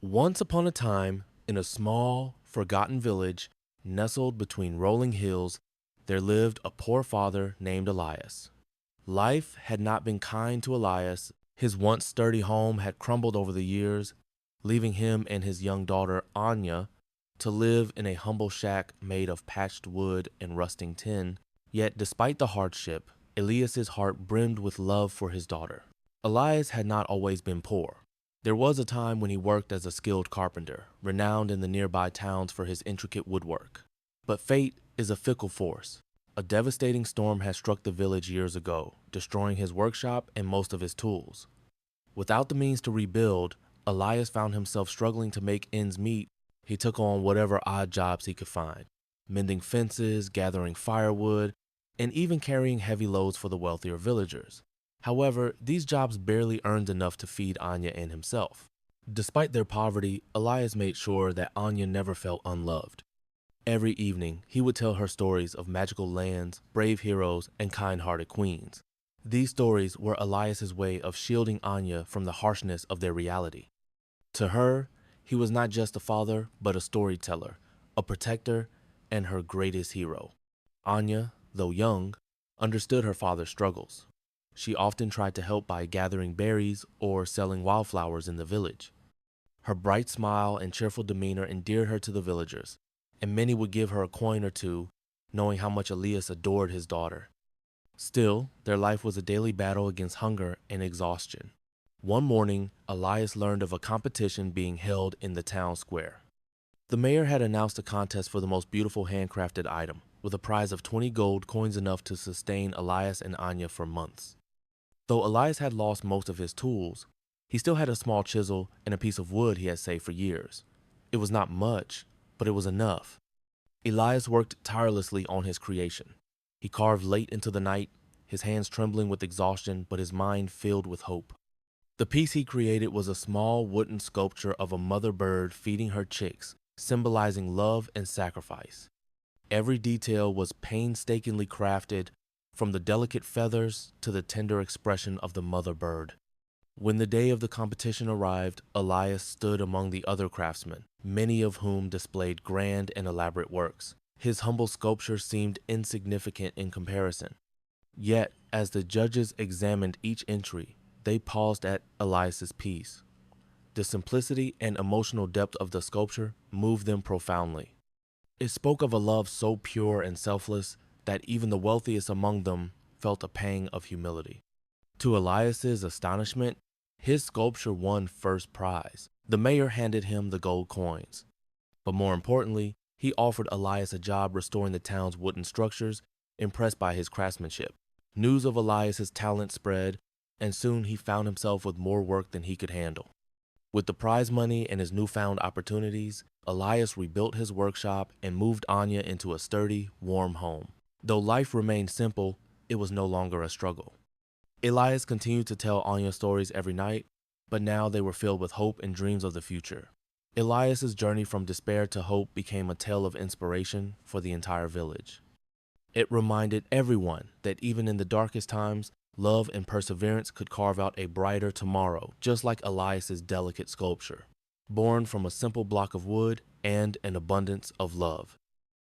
Once upon a time, in a small, forgotten village nestled between rolling hills, there lived a poor father named Elias. Life had not been kind to Elias. His once sturdy home had crumbled over the years, leaving him and his young daughter, Anya, to live in a humble shack made of patched wood and rusting tin. Yet, despite the hardship, Elias's heart brimmed with love for his daughter. Elias had not always been poor. There was a time when he worked as a skilled carpenter, renowned in the nearby towns for his intricate woodwork. But fate is a fickle force. A devastating storm had struck the village years ago, destroying his workshop and most of his tools. Without the means to rebuild, Elias found himself struggling to make ends meet. He took on whatever odd jobs he could find, mending fences, gathering firewood, and even carrying heavy loads for the wealthier villagers. However, these jobs barely earned enough to feed Anya and himself. Despite their poverty, Elias made sure that Anya never felt unloved. Every evening, he would tell her stories of magical lands, brave heroes, and kind-hearted queens. These stories were Elias's way of shielding Anya from the harshness of their reality. To her, he was not just a father, but a storyteller, a protector, and her greatest hero. Anya, though young, understood her father's struggles. She often tried to help by gathering berries or selling wildflowers in the village. Her bright smile and cheerful demeanor endeared her to the villagers, and many would give her a coin or two, knowing how much Elias adored his daughter. Still, their life was a daily battle against hunger and exhaustion. One morning, Elias learned of a competition being held in the town square. The mayor had announced a contest for the most beautiful handcrafted item, with a prize of 20 gold coins, enough to sustain Elias and Anya for months. Though Elias had lost most of his tools, he still had a small chisel and a piece of wood he had saved for years. It was not much, but it was enough. Elias worked tirelessly on his creation. He carved late into the night, his hands trembling with exhaustion, but his mind filled with hope. The piece he created was a small wooden sculpture of a mother bird feeding her chicks, symbolizing love and sacrifice. Every detail was painstakingly crafted, from the delicate feathers to the tender expression of the mother bird. When the day of the competition arrived, Elias stood among the other craftsmen, many of whom displayed grand and elaborate works. His humble sculpture seemed insignificant in comparison. Yet, as the judges examined each entry, they paused at Elias's piece. The simplicity and emotional depth of the sculpture moved them profoundly. It spoke of a love so pure and selfless that even the wealthiest among them felt a pang of humility. To Elias's astonishment, his sculpture won first prize. The mayor handed him the gold coins. But more importantly, he offered Elias a job restoring the town's wooden structures, impressed by his craftsmanship. News of Elias's talent spread, and soon he found himself with more work than he could handle. With the prize money and his newfound opportunities, Elias rebuilt his workshop and moved Anya into a sturdy, warm home. Though life remained simple, it was no longer a struggle. Elias continued to tell Anya stories every night, but now they were filled with hope and dreams of the future. Elias's journey from despair to hope became a tale of inspiration for the entire village. It reminded everyone that even in the darkest times, love and perseverance could carve out a brighter tomorrow, just like Elias's delicate sculpture, born from a simple block of wood and an abundance of love.